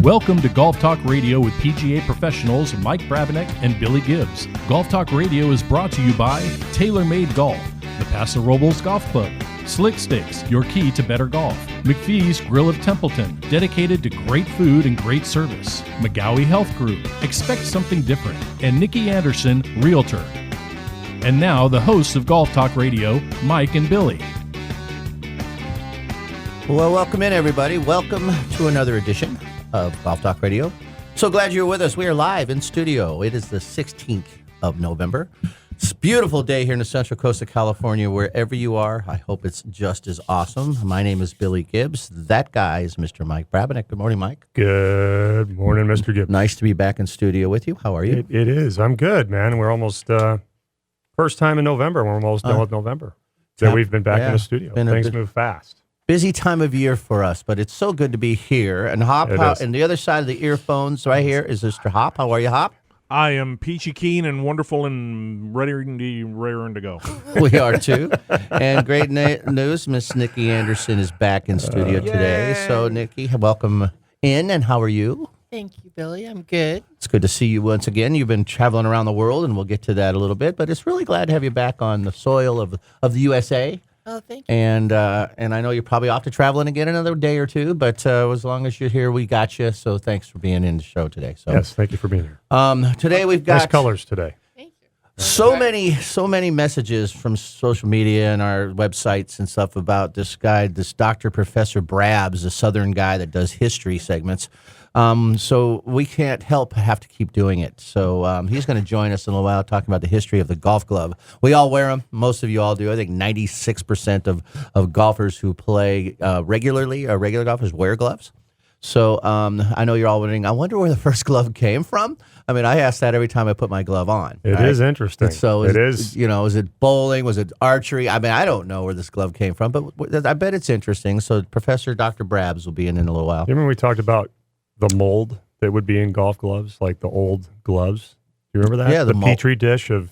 Welcome to Golf Talk Radio with PGA professionals Mike Brabenec and Billy Gibbs. Golf Talk Radio is brought to you by TaylorMade Golf, the Paso Robles Golf Club, Slick Sticks, your key to better golf, McPhee's Grill of Templeton, dedicated to great food and great service, McGowie Health Group, expect something different, and Nikki Anderson, Realtor. And now, the hosts of Golf Talk Radio, Mike and Billy. Well, welcome in, everybody. Welcome to another edition of Golf Talk Radio. So glad you're with us. We are live in studio. It is the 16th of November. It's a beautiful day here in the Central Coast of California. Wherever you are, I hope it's just as awesome. My name is Billy Gibbs. That guy is Mr. Mike Brabenec. Good morning, Mike. Good morning, Mr. Gibbs. Nice to be back in studio with you. How are you? It is. I'm good, man. We're almost, first time in November. We're almost done with November. So we've been back in the studio. Things move fast. Busy time of year for us, but it's so good to be here. And Hop, and the other side of the earphones right here is Mr. Hop. How are you, Hop? I am peachy keen and wonderful and raring to go. We are too. And great news, Miss Nikki Anderson is back in studio today. So, Nikki, welcome in. And how are you? Thank you, Billy. I'm good. It's good to see you once again. You've been traveling around the world, and we'll get to that a little bit. But it's really glad to have you back on the soil of the USA. Oh, thank you. And I know you're probably off to traveling again another day or two, but as long as you're here, we got you. So thanks for being in the show today. So yes, thank you for being here. Today we've got nice colors today. Thank you. So many messages from social media and our websites and stuff about this guy, this Dr. Professor Brabs, a Southern guy that does history segments. So we can't help but have to keep doing it. So he's going to join us in a little while talking about the history of the golf glove. We all wear them. Most of you all do. I think 96% of golfers who play regularly, or regular golfers, wear gloves. So I know you're all wondering, I wonder where the first glove came from. I mean, I ask that every time I put my glove on. It is interesting. So it is. You know, is it bowling? Was it archery? I mean, I don't know where this glove came from, but I bet it's interesting. So Professor Dr. Brabs will be in a little while. You remember we talked about the mold that would be in golf gloves, like the old gloves? You remember that? Yeah, the Petri dish of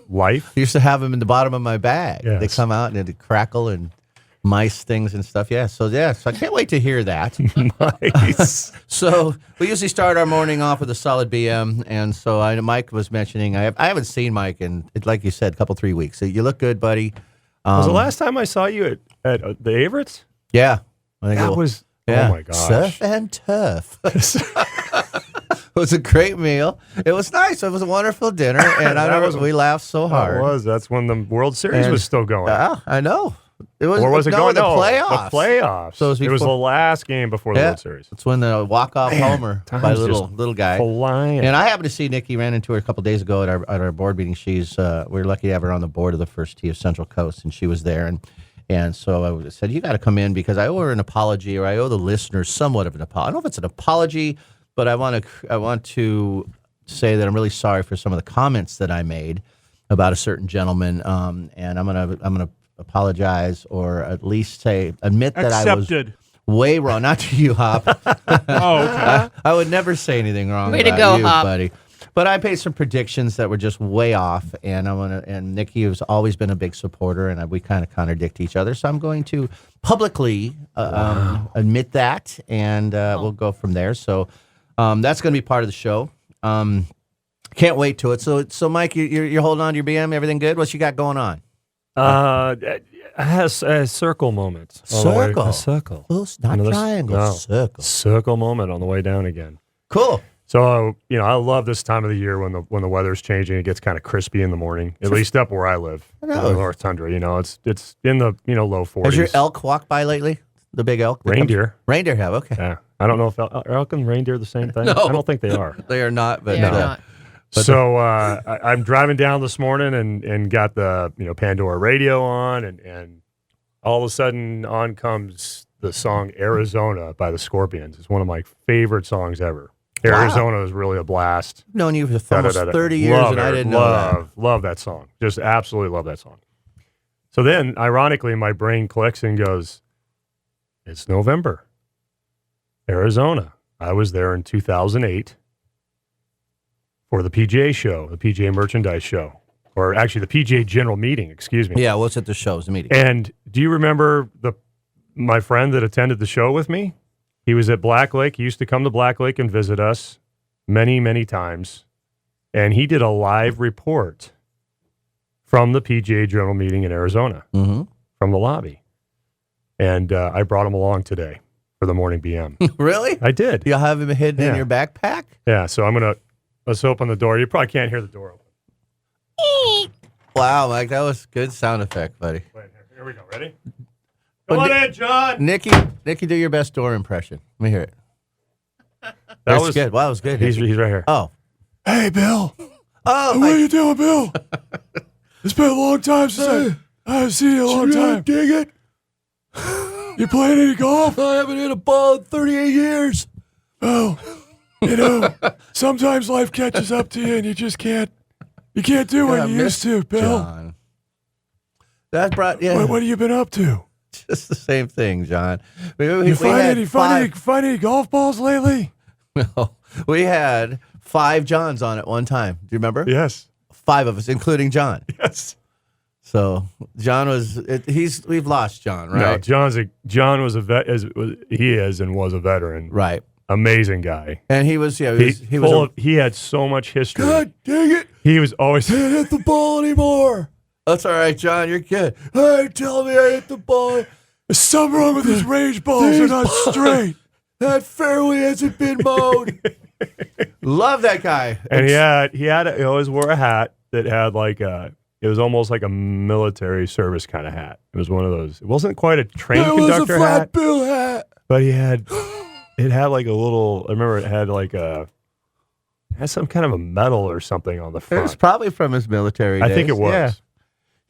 life. I used to have them in the bottom of my bag. Yes. They come out and they crackle and mice things and stuff. So I can't wait to hear that. Nice. So we usually start our morning off with a solid BM, and so Mike was mentioning I haven't seen Mike in, like you said, a couple 3 weeks. So you look good, buddy. Was the last time I saw you at the Averets? Yeah, I think That was. yeah. Oh my gosh. Surf and turf. It was a great meal. It was nice. It was a wonderful dinner, and we laughed so hard. That's when the World Series was still going. Yeah, I know. It was, Or was it going? The No, playoffs. The playoffs. So it was the last game before the World Series. It's when the walk-off homer by time's little guy. Flying. And I happened to see Nikki, ran into her a couple days ago at our board meeting. We were lucky to have her on the board of the first tee of Central Coast, and she was there. And so I said, you got to come in because I owe her an apology, or I owe the listeners somewhat of an apology. I don't know if it's an apology, but I want to say that I'm really sorry for some of the comments that I made about a certain gentleman, and I'm gonna apologize, or at least admit that I was way wrong. Not to you, Hop. Oh, okay. I would never say anything wrong. Way to about go, you, Hop. buddy. But I made some predictions that were just way off, and and Nikki has always been a big supporter, and we kind of contradict each other. So I'm going to publicly admit that, and we'll go from there. So that's going to be part of the show. Can't wait to it. So Mike, you're holding on to your BM. Everything good? What you got going on? It has a circle moment. Circle? A circle. Well, not triangle. No. Circle. Circle moment on the way down again. Cool. So, I love this time of the year when the weather's changing. It gets kind of crispy in the morning, at least up where I live, in the North Tundra. It's in the low 40s. Has your elk walked by lately? The big elk? Reindeer. Reindeer have, okay. Yeah. I don't know if elk and reindeer are the same thing. No. I don't think they are. They are not, but They are not. So I'm driving down this morning and got the Pandora radio on, and all of a sudden on comes the song Arizona by the Scorpions. It's one of my favorite songs ever. Wow. Arizona is really a blast. I've known you for almost 30 years, and I didn't know that. Love that song. Just absolutely love that song. So then, ironically, my brain clicks and goes, it's November. Arizona. I was there in 2008 for the PGA show, the PGA merchandise show, or actually the PGA general meeting, excuse me. Yeah, what's at the show? It's a meeting. And do you remember my friend that attended the show with me? He was at Black Lake. He used to come to Black Lake and visit us many, many times. And he did a live report from the PGA Journal meeting in Arizona, from the lobby. And I brought him along today for the morning BM. Really? I did. You'll have him hidden in Yeah. your backpack? Yeah, so let's open the door. You probably can't hear the door open. Wow, Mike, that was good sound effect, buddy. Wait, here we go. Ready? Well, Come on in, John. Nikki, do your best door impression. Let me hear it. That That's was good. Wow, that was good. He's right here. Oh. Hey, Bill. Oh, What are you doing, Bill? It's been a long time since I've seen you a long time. Dig it. You playing any golf? I haven't hit a ball in 38 years. Oh, sometimes life catches up to you and you just can't. You can't do what you used to, Bill. John. That brought, yeah, What have you been up to? just the same thing, John. We You had find any golf balls lately? No, we had 5 Johns on at one time. Do you remember? Yes. 5 of us, including John. Yes. So John we've lost John, No, right? John was a vet. He is and was a veteran. Right. Amazing guy. And he was He had so much history. God dang it. He was always Can't hit the ball anymore. That's all right, John. You're good. Hey, tell me I hit the ball. There's something wrong with his range balls. They're not straight. That fairway hasn't been mowed. Love that guy. And he always wore a hat that had it was almost like a military service kind of hat. It was one of those. It wasn't quite a train conductor was a flat hat, bill hat. but it had like a little. I remember it had some kind of a medal or something on the It was front. probably from his military days. I think it was. Yeah.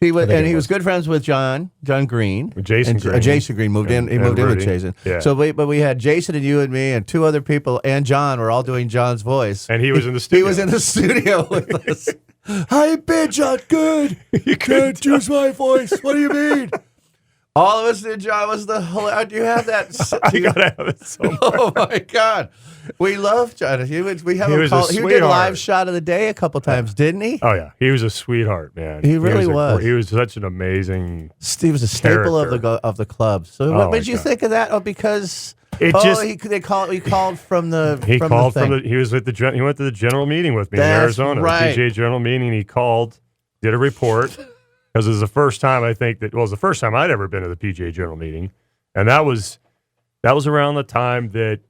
He was, I think and it he was was. good friends with John Green. Jason And Green. Jason Green moved in. He And moved in with Rudy. Jason. Yeah. So, but we had Jason and you and me and 2 other people and John were all doing John's voice. And he was in the He studio. was in the studio with us. How you been, John? Good. You can't choose my voice. What do you mean? All of us did. John was the whole. Do you have that? I gotta have it somewhere. Oh my God, we love John. We have He him was a call. He did sweetheart. live shot of the day a couple times, didn't he? Oh yeah, he was a sweetheart, man. He really was. He was such an amazing. He was a staple Character. of the club. So, Oh, what my did you God. think of that? Oh, because It just he called from the he from called the thing. from the. He was with the. He went to the general meeting with me in That's Arizona, right. the PGA general meeting. He called, did a report because it was the first time I think that. Well, it was the first time I'd ever been to the PGA general meeting, and that was around the time that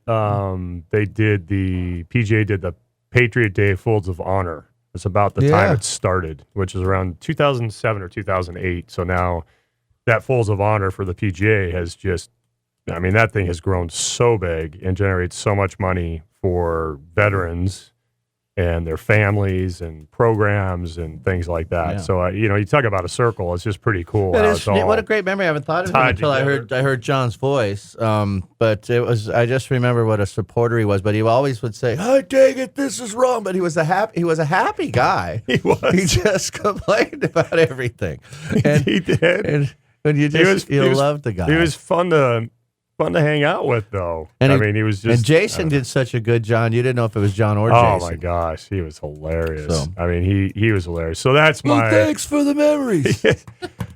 they did the PGA did the Patriot Day Folds of Honor. It's about the time Yeah. it started, which is around 2007 or 2008. So now that Folds of Honor for the PGA has just, I mean, that thing has grown so big and generates so much money for veterans and their families and programs and things like that. Yeah. So, you talk about a circle. It's just pretty cool. That how is it's all what a great memory. I haven't thought of him tied until I heard John's voice. But it was I just remember what a supporter he was. But he always would say, "Oh, dang it, this is wrong." But he was a happy guy. He was. He just complained about everything. And He did. And when you loved the guy. He was fun to hang out with, though. And he was just. and Jason did such a good John. You didn't know if it was John or Oh Jason. my gosh, he was hilarious. So- I mean, he was hilarious. So that's Well, my. thanks for the memories.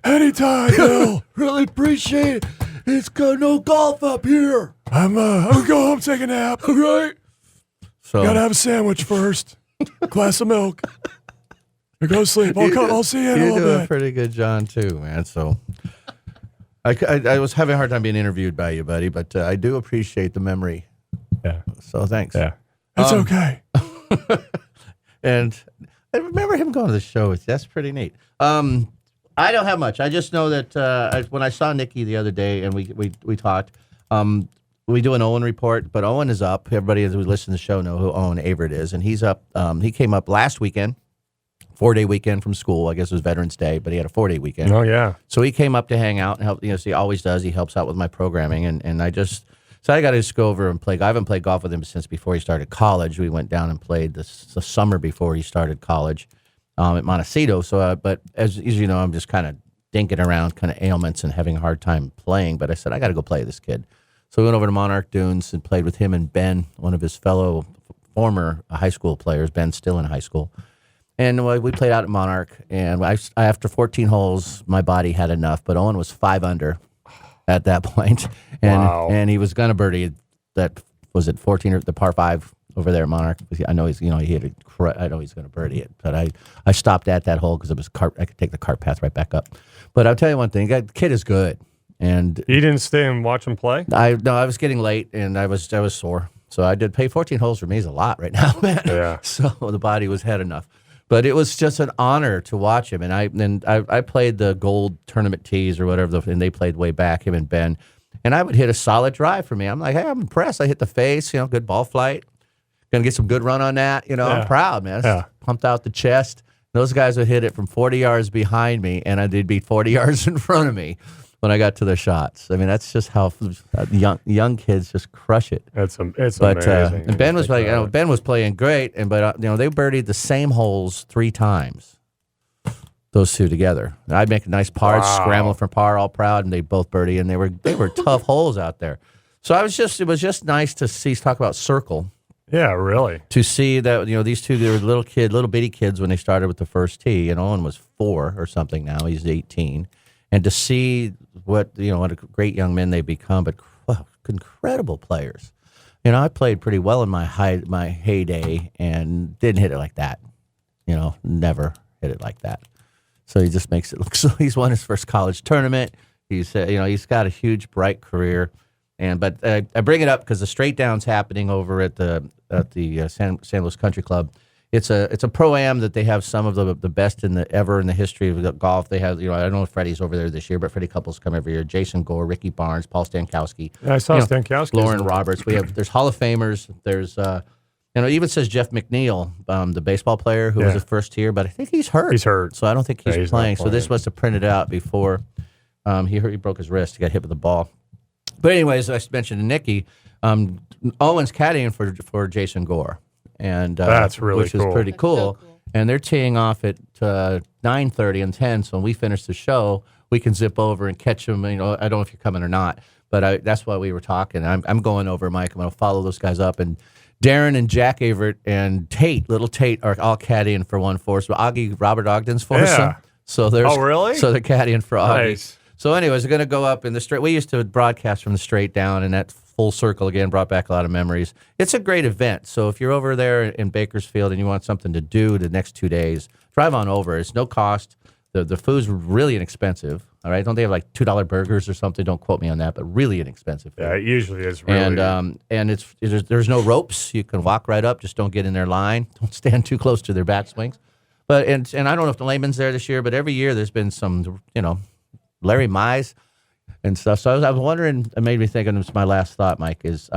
Anytime, Bill. Really appreciate it. It's got no golf up here. I'm gonna go home, take a nap. All right. So Gotta have a sandwich first. Glass of milk. Or go to sleep. I'll see you in a you little do a bit. pretty good John too, man. So I was having a hard time being interviewed by you, buddy, but I do appreciate the memory. Yeah. So thanks. Yeah. It's okay. And I remember him going to the show. That's pretty neat. I don't have much. I just know that when I saw Nikki the other day and we talked, we do an Owen report, but Owen is up. Everybody who listens to the show know who Owen Averitt is, and he's up. He came up last weekend, 4-day weekend from school. I guess it was Veterans Day, but he had a 4-day weekend. Oh yeah. So he came up to hang out and help. So he always does. He helps out with my programming, and I got to just go over and play. I haven't played golf with him since before he started college. We went down and played the summer before he started college at Montecito. So, but as you know, I'm just kind of dinking around, kind of ailments and having a hard time playing. But I said I got to go play with this kid. So we went over to Monarch Dunes and played with him and Ben, one of his fellow former high school players. Ben's still in high school. And we played out at Monarch, and after 14 holes, my body had enough. But Owen was 5 under at that point, and Wow. and he was going to birdie that was it 14 or the par 5 over there at Monarch. I know he hit it. I know he's going to birdie it, but I stopped at that hole because it was I could take the cart path right back up. But I'll tell you one thing, that kid is good. And You didn't stay and watch him play? I was getting late and I was sore. So I did pay 14 holes for me is a lot right now, man. Yeah. So the body was had enough. But it was just an honor to watch him. And I played the gold tournament tees or whatever, and they played way back, him and Ben. And I would hit a solid drive for me. I'm like, hey, I'm impressed. I hit the face, good ball flight. Gonna get some good run on that. I'm proud, man. Yeah. Pumped out the chest. Those guys would hit it from 40 yards behind me, and they'd be 40 yards in front of me when I got to the shots. I mean, that's just how young kids just crush it. It's amazing. And Ben was like, Ben was playing great, but they birdied the same holes 3 times. Those two together. I'd make a nice par, scramble for par, all proud, and they both birdie, and they were tough holes out there. So it was just nice to see. Talk about circle. Yeah, really. To see that these two, they were little bitty kids when they started with the first tee, and Owen was 4 or something now. He's 18, and to see what a great young men they become, but incredible players. I played pretty well in my heyday and didn't hit it like that. Never hit it like that. So he just makes it look so. He's won his first college tournament. He's he's got a huge bright career. But I bring it up because the Straight Down's happening over at the San Luis Country Club. It's a pro-am that they have some of the best ever in the history of golf. They have I don't know if Freddie's over there this year, but Freddie Couples come every year. Jason Gore, Ricky Barnes, Paul Stankowski. Yeah, I saw Stankowski. Lauren Roberts. There's Hall of Famers. There's it even says Jeff McNeil, the baseball player who was a first tier, but I think he's hurt. He's hurt, so I don't think he's playing. So this must have printed out before he broke his wrist. He got hit with the ball. But anyways, I mentioned to Nikki, Owen's caddying for Jason Gore, and that's really which is pretty cool. So cool. And they're teeing off at 9:30 and 10. So when we finish the show, we can zip over and catch them. I don't know if you're coming or not, but that's why we were talking. I'm going over, Mike. I'm going to follow those guys up, and Darren and Jack Avert and little Tate are all caddying for 1-4. So Robert Ogden's for us. So there's really? So they're caddying for Augie. Nice. So anyways, we're going to go up in the straight. We used to broadcast from the Straight Down, and that full circle again brought back a lot of memories. It's a great event. So if you're over there in Bakersfield and you want something to do the next 2 days, drive on over. It's no cost. The food's really inexpensive. All right, don't they have like $2 burgers or something? Don't quote me on that, but really inexpensive food. Yeah, it usually is. Really. And there's no ropes. You can walk right up. Just don't get in their line. Don't stand too close to their backswings. But and I don't know if the Layman's there this year, but every year there's been some Larry Mize and stuff. So I was wondering, it made me think, and it's my last thought, Mike, is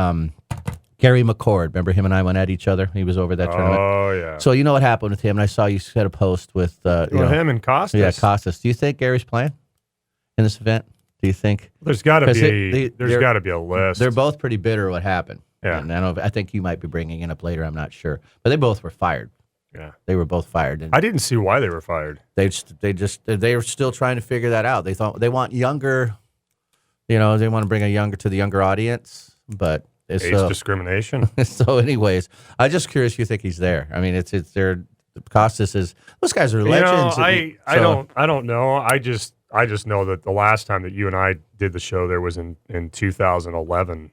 Gary McCord. Remember him and I went at each other? He was over that tournament. Oh, yeah. So you know what happened with him, and I saw you set a post with him and Costas. Yeah, Costas. Do you think Gary's playing in this event? Do you think? There's got to be a list. They're both pretty bitter what happened. Yeah. And I think you might be bringing it up later. I'm not sure. But they both were fired. Yeah. They were both fired. And I didn't see why they were fired. they were still trying to figure that out. They thought they want younger, they want to bring to the younger audience, but it's Age discrimination. So anyways, I'm just curious, you think he's there? I mean, it's their Costas is, those guys are legends. I don't know. I just know that the last time that you and I did the show there was in 2011.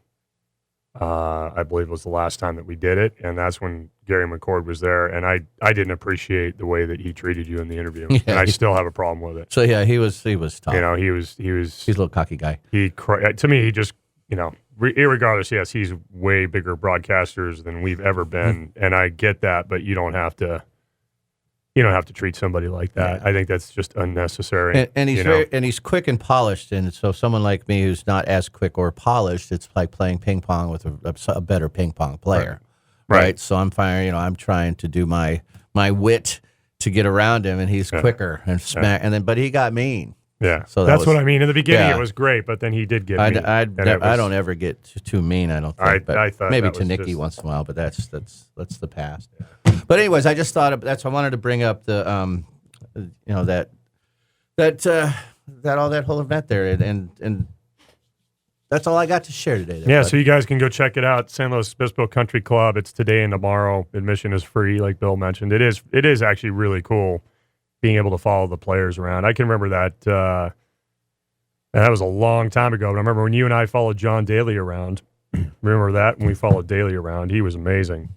I believe was the last time that we did it, and that's when Gary McCord was there, and I didn't appreciate the way that he treated you in the interview, and I still have a problem with it. So yeah, he was tough. He's a little cocky guy. To me, he just irregardless, yes, he's way bigger broadcasters than we've ever been, and I get that, but you don't have to treat somebody like that. Yeah. I think that's just unnecessary. And he's quick and polished, and so someone like me who's not as quick or polished, it's like playing ping pong with a better ping pong player, right? So I'm firing. I'm trying to do my wit to get around him, and he's quicker and smack, but he got mean. Yeah, so that's what I mean. In the beginning, it was great, but then he did get mean. I don't ever get too mean. I don't think. I thought maybe that to was Nikki just... once in a while, but that's the past. But anyways, I just thought I wanted to bring up the that whole event there, and that's all I got to share today. Yeah, so you guys can go check it out. San Luis Obispo Country Club. It's today and tomorrow. Admission is free, like Bill mentioned. It is actually really cool being able to follow the players around. I can remember that. That was a long time ago, but I remember when you and I followed John Daly around. Remember that when we followed Daly around? He was amazing.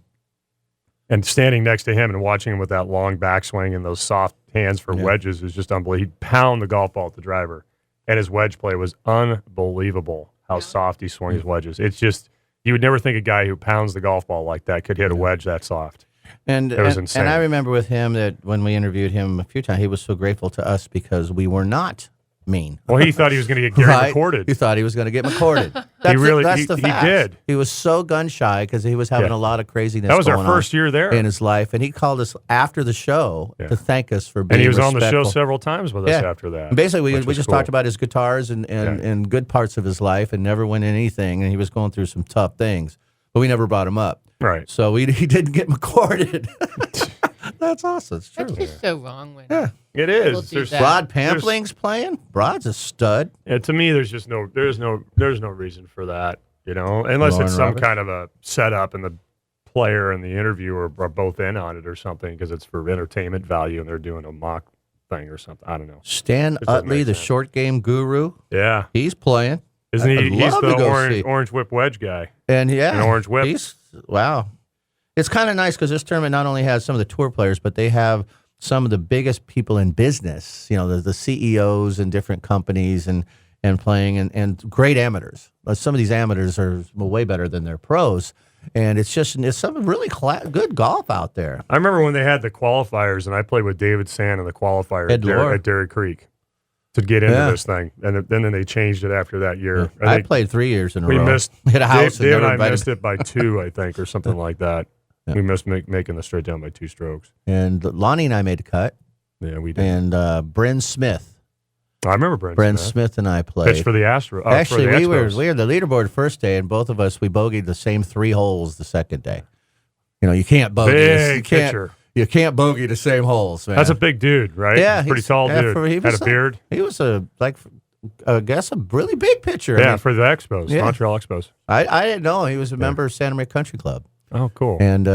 And standing next to him and watching him with that long backswing and those soft hands for wedges is just unbelievable. He'd pound the golf ball at the driver. And his wedge play was unbelievable how soft he swung his wedges. It's just, you would never think a guy who pounds the golf ball like that could hit a wedge that soft. And It was insane. And I remember with him that when we interviewed him a few times, he was so grateful to us because we were not mean. Well, he thought he was going to get Gary Right? recorded. He thought he was going to get McCorded. That's really- that's he- the he fact. did. He was so gun shy because he was having Yeah. a lot of craziness. That was our going on first year there. in his life, and he called us after the show Yeah. to thank us for being And he was on the show respectful. several times with us Yeah. after that. And basically, which we was just cool. talked about his guitars and good parts of his life, and never went in anything. And he was going through some tough things, but we never brought him up. Right. So he didn't get McCorded. That's awesome. It's true. That's just so wrong when Yeah. It We'll is. do There's, that. Rod Pampling's playing. Rod's a stud. yeah, to me, there's just there's no reason for that, unless Lauren it's some Roberts? kind of a setup and the player and the interviewer are both in on it or something because it's for entertainment value and they're doing a mock thing or something. I don't know. Stan Just doesn't Utley, make the sense. short game guru, Yeah, he's playing. isn't he? I'd He's love to the go see. orange whip wedge guy. And yeah, An orange whip. Wow. It's kind of nice because this tournament not only has some of the tour players, but they have some of the biggest people in business, the CEOs and different companies and playing and great amateurs. Some of these amateurs are way better than their pros. And it's some really good golf out there. I remember when they had the qualifiers and I played with David Sand in the qualifier Ed Lohr. at Dairy Creek to get into Yeah. this thing. And then they changed it after that year. I played 3 years in a we row. missed Hit a house Dave and never I invited- missed it by 2, I think, or something like that. Yeah. We missed making the straight down by 2 strokes. And Lonnie and I made a cut. Yeah, we did. And Bryn Smith. I remember Brent Bryn Smith. Smith and I played. Pitched for the Astros. Actually, for the we were Expos. the leaderboard first day, and both of us we bogeyed the same 3 holes the second day. You can't bogey. Big You can't, pitcher. you can't bogey the same holes, man. That's a big dude, right? yeah, He's a pretty he's- tall yeah, dude. he Had was a beard. He was I guess a really big pitcher. Yeah, for the Expos, Yeah. Montreal Expos. I didn't know he was a member of Santa Maria Country Club, Oh, cool. and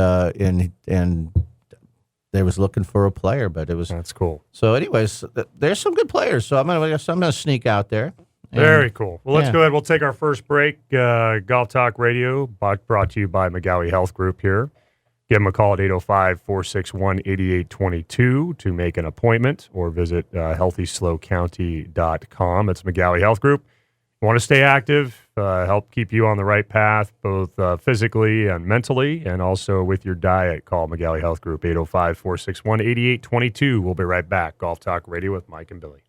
they was looking for a player, but it was That's cool. so. Anyways, there's some good players, so I'm gonna sneak out there. And- Very cool. Well, let's yeah. go ahead. We'll take our first break. Golf Talk Radio, brought to you by McGowie Health Group here. Give them a call at 805-461-8822 to make an appointment or visit healthyslowcounty.com. It's McGowie Health Group. You want to stay active, help keep you on the right path, both physically and mentally, and also with your diet. Call McGowie Health Group, 805-461-8822. We'll be right back. Golf Talk Radio with Mike and Billy.